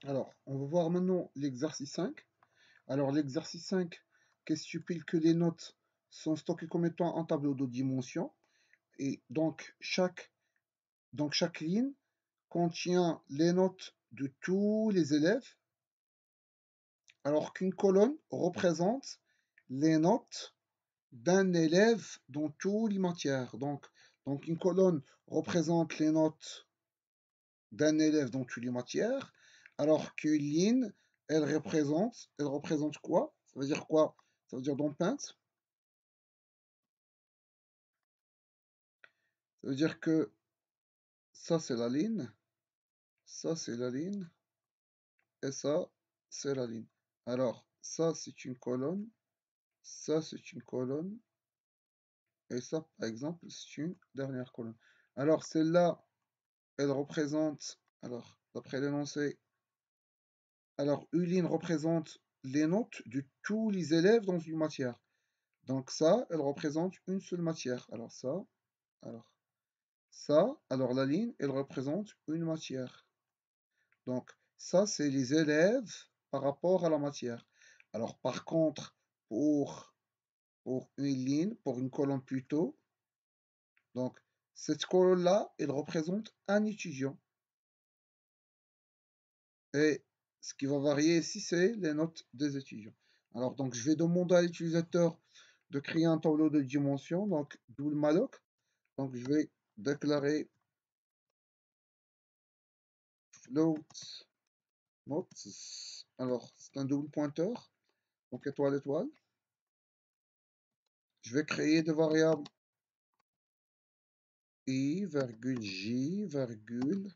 Alors, on va voir maintenant l'exercice 5. Alors, l'exercice 5, qu'est-ce stipule que les notes sont stockées comme étant un tableau de dimensions. Et donc chaque ligne contient les notes de tous les élèves, alors qu'une colonne représente les notes d'un élève dans toutes les matières. Donc une colonne représente les notes d'un élève dans toutes les matières, alors qu'une ligne, elle représente quoi? Ça veut dire quoi? Ça veut dire dans Paint, ça veut dire que ça c'est la ligne, ça c'est la ligne, et ça c'est la ligne. Alors ça c'est une colonne, ça c'est une colonne, et ça par exemple c'est une dernière colonne. Alors celle-là, elle représente, alors d'après l'énoncé, alors une ligne représente les notes de tous les élèves dans une matière. Donc ça, elle représente une seule matière. Alors alors la ligne, elle représente une matière. Donc ça, c'est les élèves par rapport à la matière. Alors par contre, pour une ligne, pour une colonne plutôt, donc cette colonne-là, elle représente un étudiant. Et ce qui va varier ici, c'est les notes des étudiants. Alors donc je vais demander à l'utilisateur de créer un tableau de dimension, donc double malloc. Donc je vais déclarer float notes. Alors c'est un double pointeur, donc étoile étoile. Je vais créer des variables i, virgule j, virgule,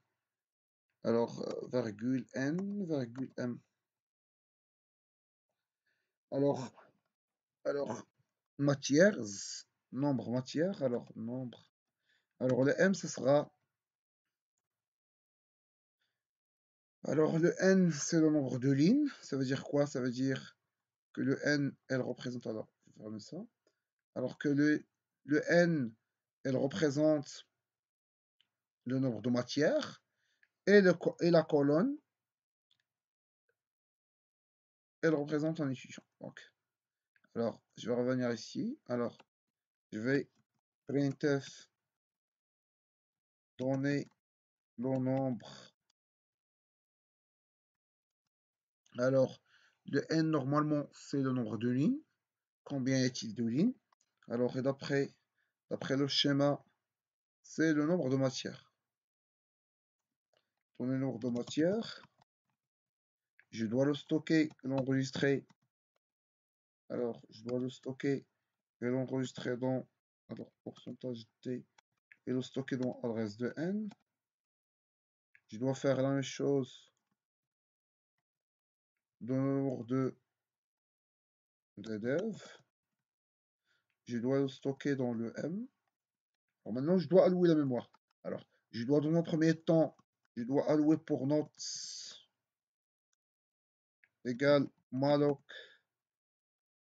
alors virgule n, virgule m. Alors, alors matières, nombre matière, alors nombre. Alors le m ce sera, alors le n c'est le nombre de lignes. Ça veut dire quoi? Ça veut dire que le n elle représente, alors je vais fermer ça. Alors que le n, elle représente le nombre de matières, et la colonne, elle représente un étudiant. Donc, alors, je vais revenir ici. Alors, je vais printf donner le nombre. Alors, le n, normalement, c'est le nombre de lignes. Combien y a-t-il de lignes? Alors, et d'après le schéma, c'est le nombre de matières. Donner le nombre de matières. Je dois le stocker, l'enregistrer. Alors, je dois le stocker et l'enregistrer dans, alors, pourcentage t, et le stocker dans adresse de n. Je dois faire la même chose dans le nombre de dev. Je dois le stocker dans le m. Alors maintenant, je dois allouer la mémoire. Alors, je dois dans un premier temps, je dois allouer pour notes égale malloc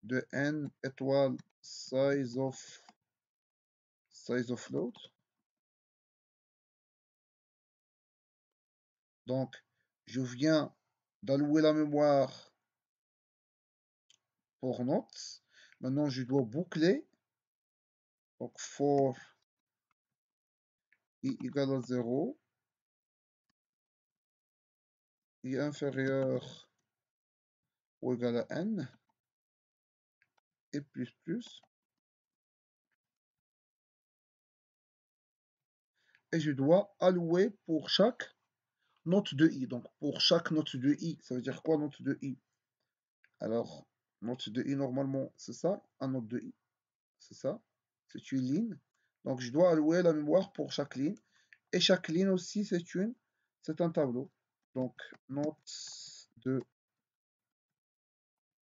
de n étoile size of float. Donc, je viens d'allouer la mémoire pour notes. Maintenant, je dois boucler. Donc, for i égale à 0, i inférieur ou égal à n, et plus. Et je dois allouer pour chaque note de i. Donc, pour chaque note de i, ça veut dire quoi note de i? Alors, note de i, normalement, c'est ça, un note de i. C'est ça, c'est une ligne. Donc, je dois allouer la mémoire pour chaque ligne. Et chaque ligne aussi, c'est un tableau. Donc, note de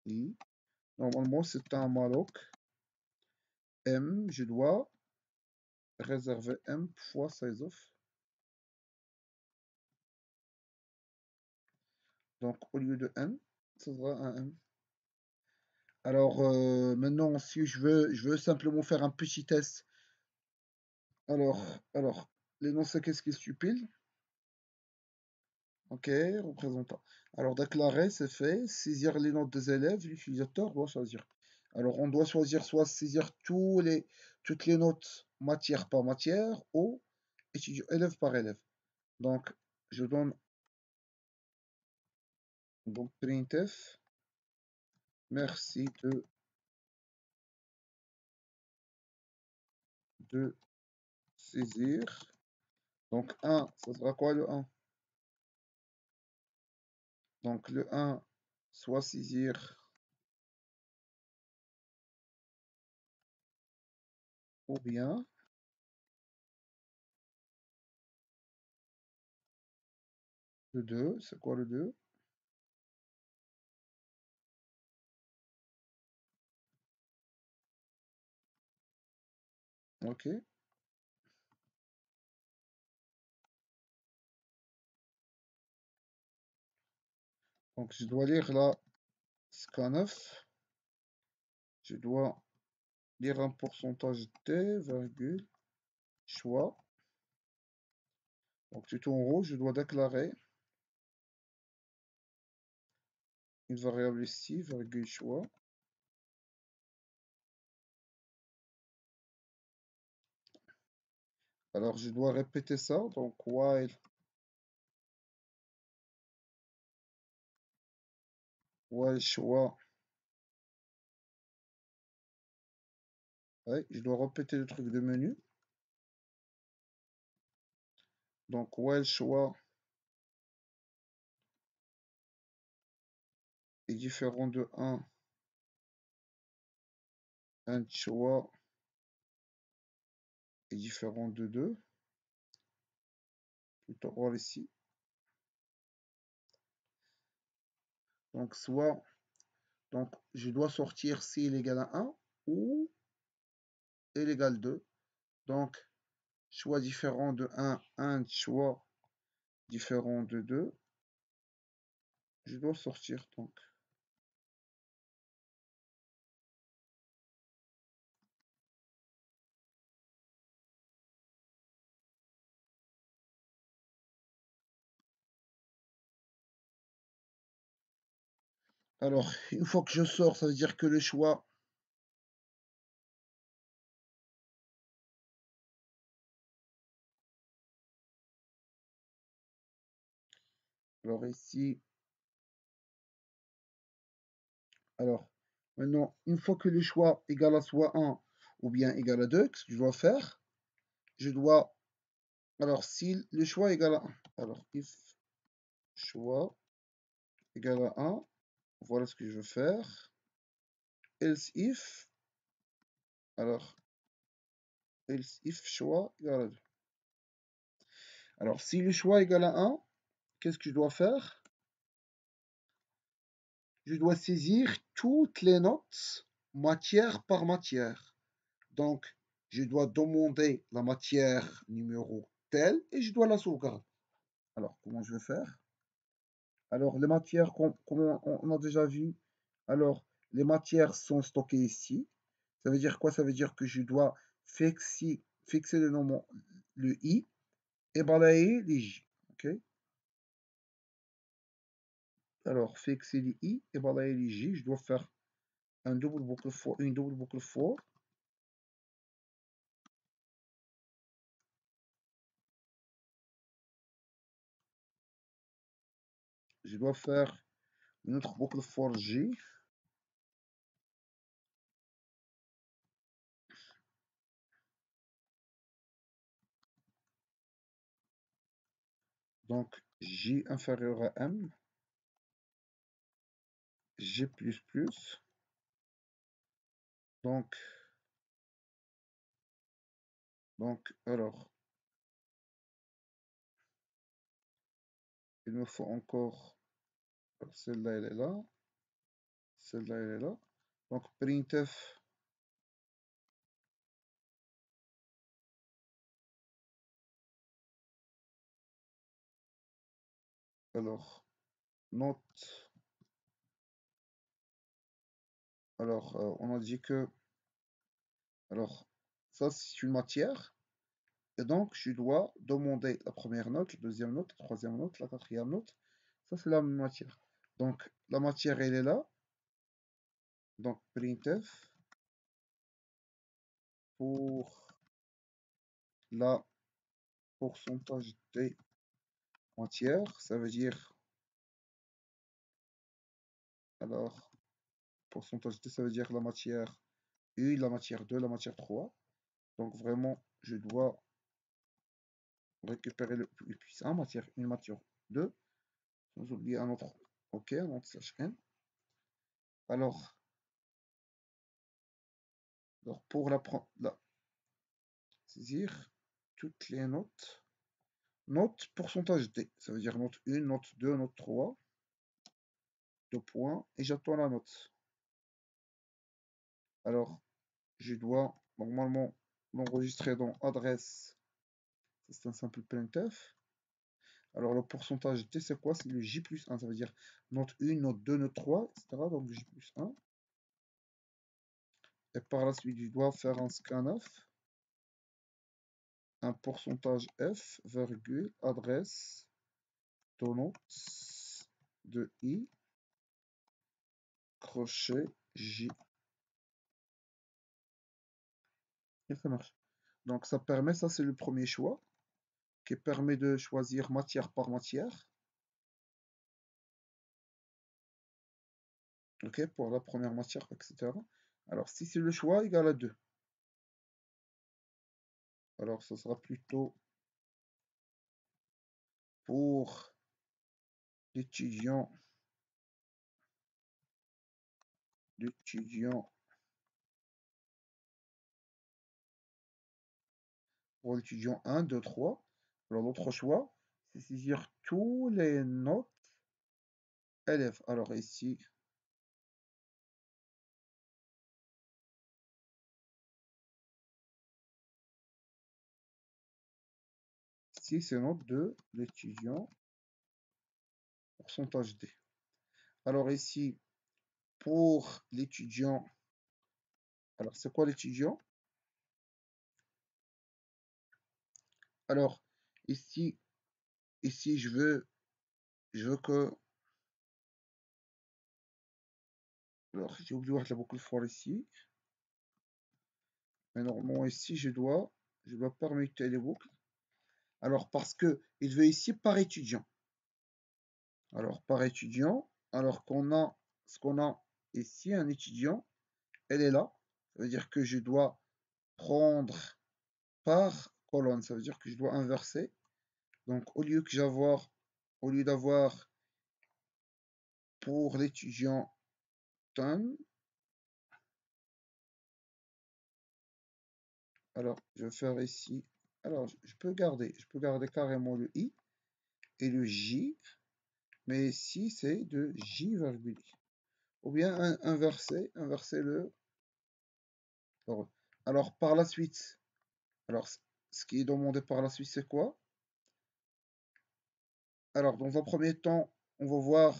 i. Normalement, c'est un malloc. M, je dois réserver M fois sizeof. Donc, au lieu de n, ça sera un m. Alors, maintenant, si je veux simplement faire un petit test. Alors, l'énoncé, qu'est-ce qu'il stipule? Ok, représentant. Alors, déclarer, c'est fait. Saisir les notes des élèves, l'utilisateur doit choisir. Alors, on doit choisir soit saisir toutes les notes matière par matière ou élève par élève. Donc, je donne donc printf, merci de saisir. Donc, 1, ça sera quoi le 1? Donc, le 1, soit saisir ou bien le 2, c'est quoi le 2? Ok, donc je dois lire la scanf, je dois lire un pourcentage t, virgule, choix. Donc tout en haut, je dois déclarer une variable ici, virgule choix. Alors je dois répéter ça, donc while choix. Ouais, je dois répéter le truc de menu. Donc while choix est différent de 1, and choix est différent de 2. Tout en haut ici. Donc soit, donc je dois sortir si il est égal à 1 ou il est égal à 2. Donc choix différent de 1, and choix différent de 2. Je dois sortir donc. Alors, une fois que je sors, ça veut dire que le choix, alors ici, alors maintenant, une fois que le choix égal à soit 1 ou bien égal à 2, qu'est-ce que je dois faire? Je dois, alors si le choix égal à 1, alors if choix égal à 1, voilà ce que je veux faire. Else if, alors else if choix égal à 2. Alors si le choix égal à 1, qu'est-ce que je dois faire? Je dois saisir toutes les notes matière par matière. Donc, je dois demander la matière numéro telle et je dois la sauvegarder. Alors, comment je vais faire? Alors, les matières, comme on a déjà vu, alors, les matières sont stockées ici. Ça veut dire quoi? Ça veut dire que je dois fixer le nom, le i, et balayer les j. OK? Alors, fixer les i et balayer les j. Je dois faire une double boucle for. Je dois faire une autre boucle for j. Donc, j inférieur à m, j++. Donc, alors, il me faut encore, celle-là, elle est là, celle-là, elle est là. Donc, printf, alors, note, alors, on a dit que, alors, ça, c'est une matière, Et donc, je dois demander la première note, la deuxième note, la troisième note, la quatrième note. Ça, c'est la même matière. Donc, la matière, elle est là. Donc, printf pour la pourcentage des matières. Ça veut dire, alors, pourcentage D, ça veut dire la matière 1, la matière 2, la matière 3. Donc, vraiment, je dois récupérer le plus puissant, matière 1, matière 2. Sans oublier un autre. OK, un autre slash n. Alors, pour la saisir toutes les notes. Note pourcentage D, ça veut dire note 1, note 2, note 3, 2 points, et j'attends la note. Alors, je dois normalement l'enregistrer dans adresse, c'est un simple printf. Alors, le pourcentage D, c'est quoi? C'est le J plus 1, ça veut dire note 1, note 2, note 3, etc. Donc, J plus 1. Et par la suite, je dois faire un scanf, un pourcentage F, virgule, adresse, de notes de I, crochet J. Et ça marche. Donc ça permet, ça c'est le premier choix, qui permet de choisir matière par matière. OK, pour la première matière, etc. Alors si c'est le choix égal à 2, alors ça sera plutôt pour l'étudiant, l'étudiant, pour l'étudiant 1, 2, 3. Alors l'autre choix, c'est saisir tous les notes élèves. Alors ici, c'est note de l'étudiant, pourcentage D. Alors ici, pour l'étudiant, alors c'est quoi l'étudiant? Alors ici, je veux que, alors j'ai oublié de la boucle for ici, mais normalement ici je dois permuter les boucles. Alors parce que il veut ici par étudiant. Alors par étudiant, alors ce qu'on a ici, un étudiant, elle est là. Ça veut dire que je dois prendre par colonne. Ça veut dire que je dois inverser. Donc au lieu d'avoir pour l'étudiant ton, alors je vais faire ici. Alors je peux garder carrément le i et le j, mais ici c'est de j virgule i. Ou bien inverser le. Alors par la suite, alors ce qui est demandé par la suite c'est quoi? Alors dans un premier temps, on va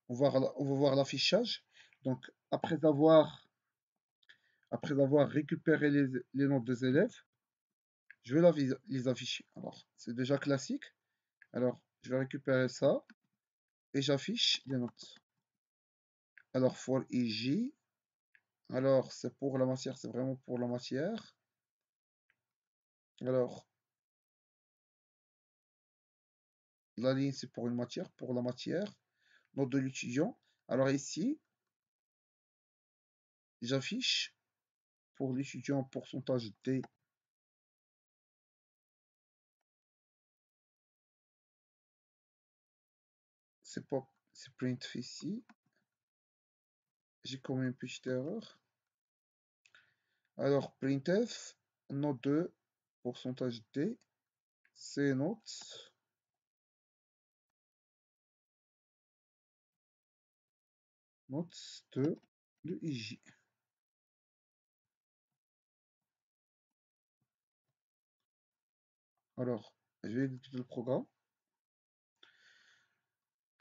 voir l'affichage. Donc après avoir récupéré les notes des élèves, je vais les afficher. Alors c'est déjà classique. Alors je vais récupérer ça et j'affiche les notes. Alors for ij, alors c'est pour la matière, c'est vraiment pour la matière. Alors la ligne c'est pour une matière, pour la matière, note de l'étudiant. Alors ici, j'affiche pour l'étudiant pourcentage D. C'est print ici. J'ai commis une petite erreur. Alors printf, note 2, pourcentage D, c'est note. Note de IJ. Alors, je vais exécuter le programme.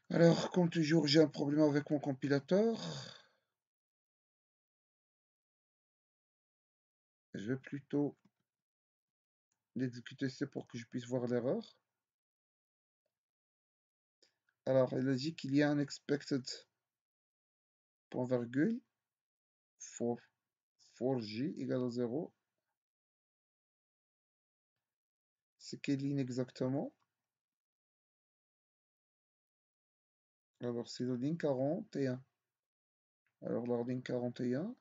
Alors, comme toujours, j'ai un problème avec mon compilateur. Je vais plutôt d'exécuter C pour que je puisse voir l'erreur. Alors, il a dit qu'il y a un expected point virgule for 4J égale à 0. C'est quelle ligne exactement? Alors, c'est la ligne 41. Alors, la ligne 41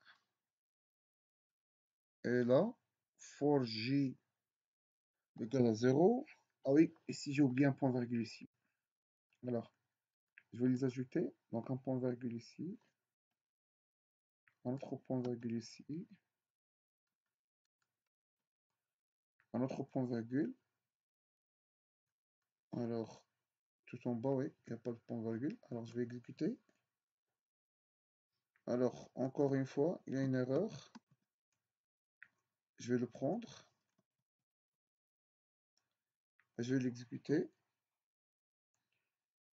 est là. 4J égale à 0. Ah oui, ici j'ai oublié un point virgule ici. Alors, je vais les ajouter. Donc, un point virgule ici. Un autre point virgule ici. Un autre point virgule. Alors, tout en bas, oui, il n'y a pas de point virgule. Alors, je vais exécuter. Alors, encore une fois, il y a une erreur. Je vais le prendre. Je vais l'exécuter.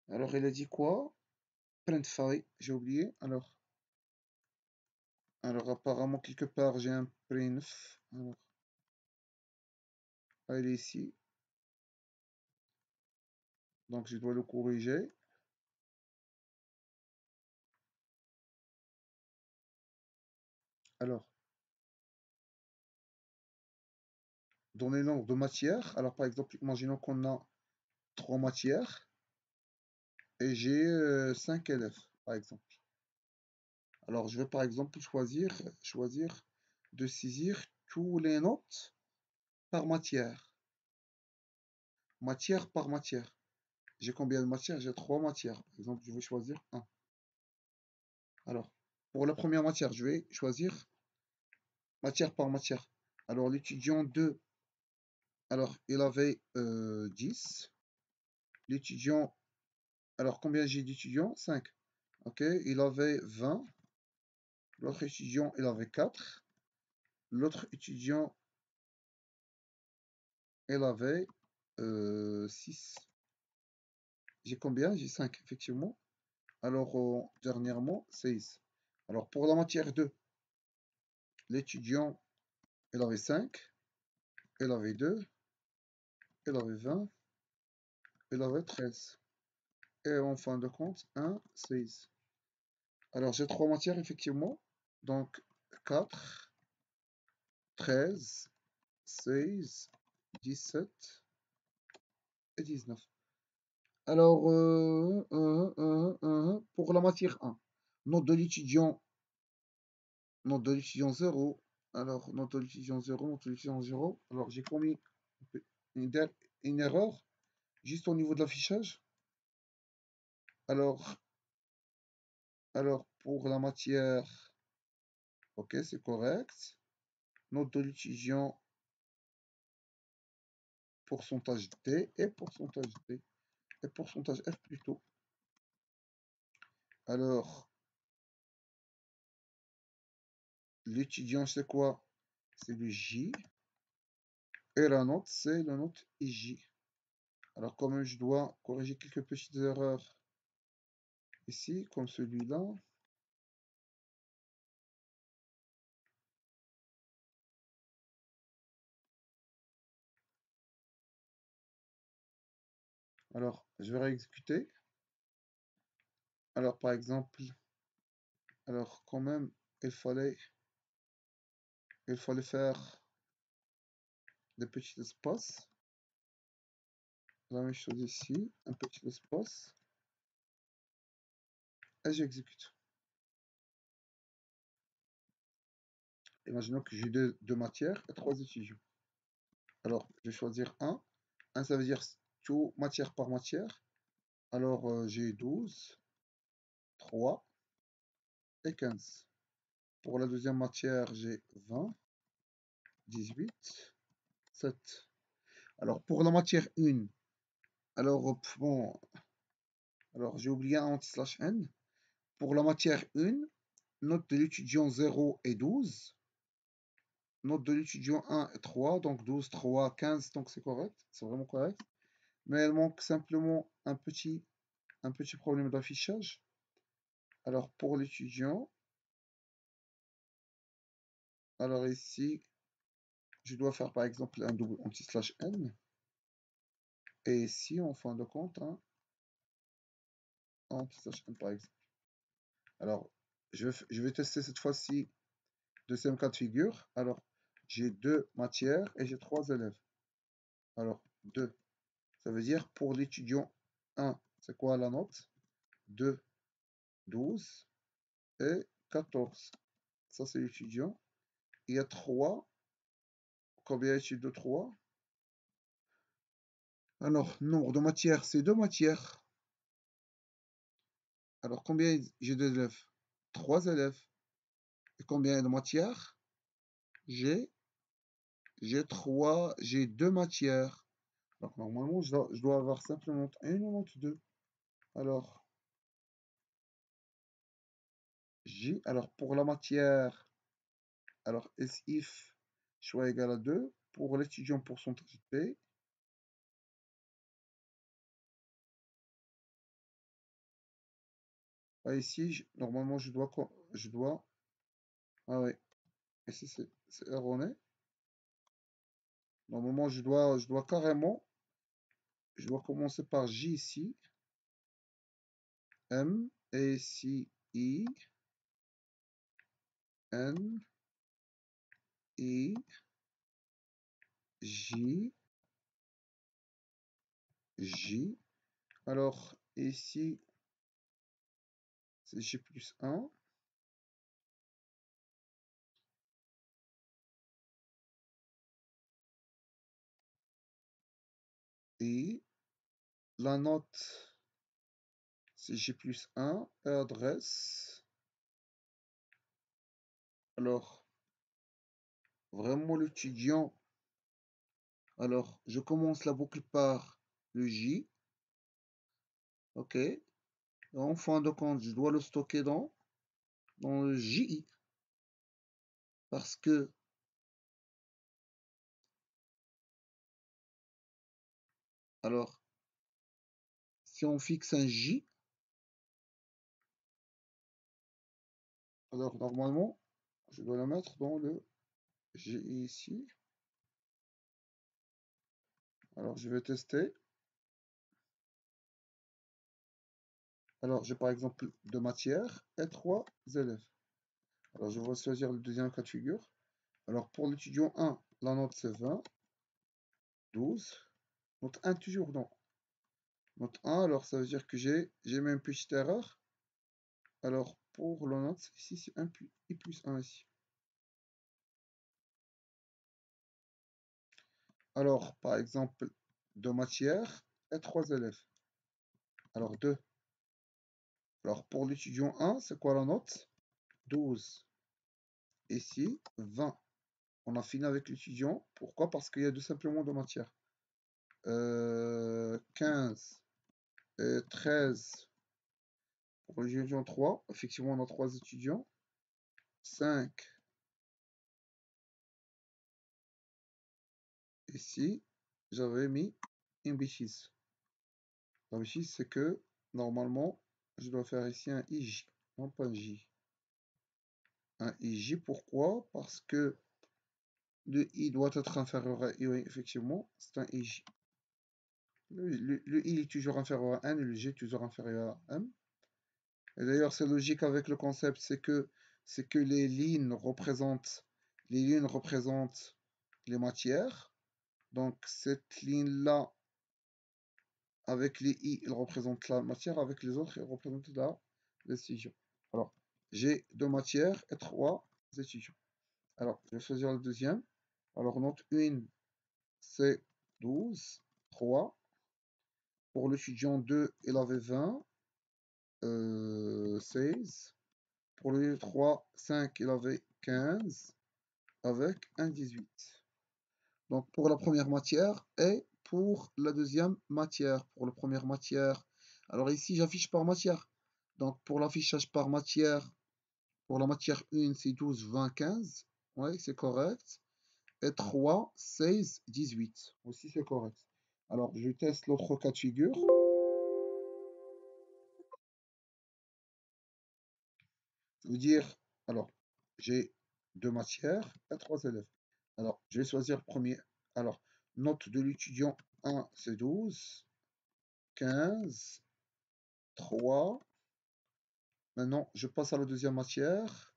Alors, il a dit quoi? Printfile, j'ai oublié. Alors, apparemment, quelque part, j'ai un printf. Alors, il est ici. Donc, je dois le corriger. Alors, dans les nombres de matières, alors par exemple, imaginons qu'on a 3 matières et j'ai 5 élèves, par exemple. Alors, je vais par exemple choisir de saisir tous les notes par matière. Matière par matière. J'ai combien de matières? J'ai 3 matières. Par exemple, je vais choisir 1. Alors, pour la première matière, je vais choisir matière par matière. Alors, l'étudiant 2, alors, il avait 10. L'étudiant, alors, combien j'ai d'étudiants? 5. Ok, il avait 20. L'autre étudiant, il avait 4. L'autre étudiant, il avait 6. J'ai combien? J'ai 5, effectivement. Alors, dernièrement, 16. Alors, pour la matière 2, l'étudiant, il avait 5. Il avait 2. Il avait 20. Il avait 13. Et en fin de compte, 1, 16. Alors, j'ai 3 matières, effectivement. Donc, 4, 13, 16, 17 et 19. Alors, pour la matière 1, note de l'étudiant, note de l'étudiant 0. Alors, note de l'étudiant 0, note de l'étudiant 0. Alors, j'ai commis une, une erreur juste au niveau de l'affichage. Alors, pour la matière, ok, c'est correct. Note de l'étudiant, pourcentage D et pourcentage D et pourcentage F plutôt. Alors, l'étudiant, c'est quoi? C'est le J. Et la note, c'est la note IJ. Alors, quand même, je dois corriger quelques petites erreurs ici, comme celui-là. Alors, je vais réexécuter. Alors, par exemple, alors quand même, il fallait faire des petits espaces. La même chose ici, un petit espace. Et j'exécute. Imaginons que j'ai deux matières et 3 étudiants. Alors, je vais choisir 1. 1, ça veut dire tout matière par matière. Alors, j'ai 12, 3 et 15. Pour la deuxième matière, j'ai 20, 18, 7. Alors, pour la matière 1, alors, bon, alors j'ai oublié un anti/n. Pour la matière 1, note de l'étudiant 0 et 12. Note de l'étudiant 1 et 3, donc 12, 3, 15, donc c'est correct, c'est vraiment correct. Mais elle manque simplement un petit problème d'affichage. Alors, pour l'étudiant, alors ici, je dois faire par exemple un double anti-slash n. Et ici, en fin de compte, un anti-slash n par exemple. Alors, je vais tester cette fois-ci deuxième cas de figure. Alors, j'ai deux matières et j'ai trois élèves. Alors, 2, ça veut dire pour l'étudiant 1, c'est quoi la note? 2, 12 et 14. Ça, c'est l'étudiant. Il y a 3. Combien est-il de 3? Alors, nombre de matières, c'est deux matières. Alors, combien j'ai d'élèves? 3 élèves. Et combien de matières? J'ai j'ai deux matières. Donc, normalement, je dois avoir simplement une ou deux. Alors, J. Alors, pour la matière, alors S if choix égal à 2. Pour l'étudiant pourcentage P, ah, ici, normalement, je dois, ah oui, ici c'est erroné. Normalement, je dois carrément, je dois commencer par J ici, M, et ici I, N, I, J, J. Alors, ici, c'est J plus 1. Et la note, c'est J plus 1. Et adresse. Alors, vraiment l'étudiant. Alors, je commence la boucle par le J. OK. Et en fin de compte, je dois le stocker dans le JI. Parce que, alors, si on fixe un J, alors normalement, je dois le mettre dans le JI ici. Alors, je vais tester. Alors, j'ai par exemple deux matières et trois élèves. Alors, je vais choisir le deuxième cas de figure. Alors, pour l'étudiant 1, la note c'est 20, 12. Note 1 toujours non. Note 1, alors ça veut dire que j'ai mis une petite erreur. Alors, pour la note, ici, c'est I plus 1 ici. Alors, par exemple, deux matières et trois élèves. Alors, 2. Alors, pour l'étudiant 1, c'est quoi la note? 12. Ici, 20. On a fini avec l'étudiant. Pourquoi? Parce qu'il y a tout simplement deux matières. 15 et 13 pour l'étudiant 3. Effectivement, on a trois étudiants. 5 ici. J'avais mis une bêtise. La bêtise, c'est que normalement, je dois faire ici un IJ, non pas un J. Un IJ, pourquoi? Parce que le I doit être inférieur à I, oui, effectivement, c'est un IJ. Le I est toujours inférieur à N et le G est toujours inférieur à M. Et d'ailleurs, c'est logique avec le concept, c'est que les lignes représentent les matières. Donc cette ligne-là, avec les I, il représente la matière, avec les autres, il représente la décision. Alors, j'ai deux matières et trois étudiants. Alors, je vais choisir le deuxième. Alors, note 1, c'est 12, 3. Pour l'étudiant 2, il avait 20, 16. Pour le 3, 5, il avait 15, avec un 18. Donc, pour la première matière et pour la deuxième matière. Pour la première matière, alors ici, j'affiche par matière. Donc, pour l'affichage par matière, pour la matière 1, c'est 12, 20, 15. Oui, c'est correct. Et 3, 16, 18. Aussi, c'est correct. Alors, je teste l'autre cas de figure. Ça veut dire, alors, j'ai deux matières et trois élèves. Alors, je vais choisir le premier. Alors, note de l'étudiant 1, c'est 12, 15, 3. Maintenant, je passe à la deuxième matière.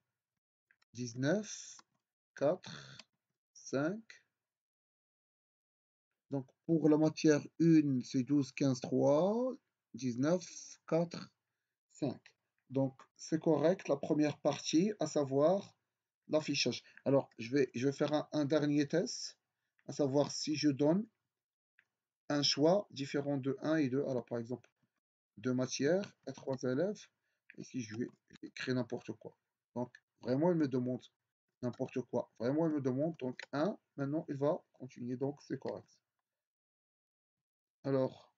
19, 4, 5. Donc, pour la matière 1, c'est 12, 15, 3, 19, 4, 5. Donc, c'est correct, la première partie, à savoir l'affichage. Alors, je vais faire un dernier test, à savoir si je donne un choix différent de 1 et 2. Alors, par exemple, deux matières et trois élèves. Ici, je vais créer n'importe quoi. Donc, vraiment, il me demande n'importe quoi. Vraiment, il me demande donc un. Maintenant, il va continuer. Donc, c'est correct. Alors,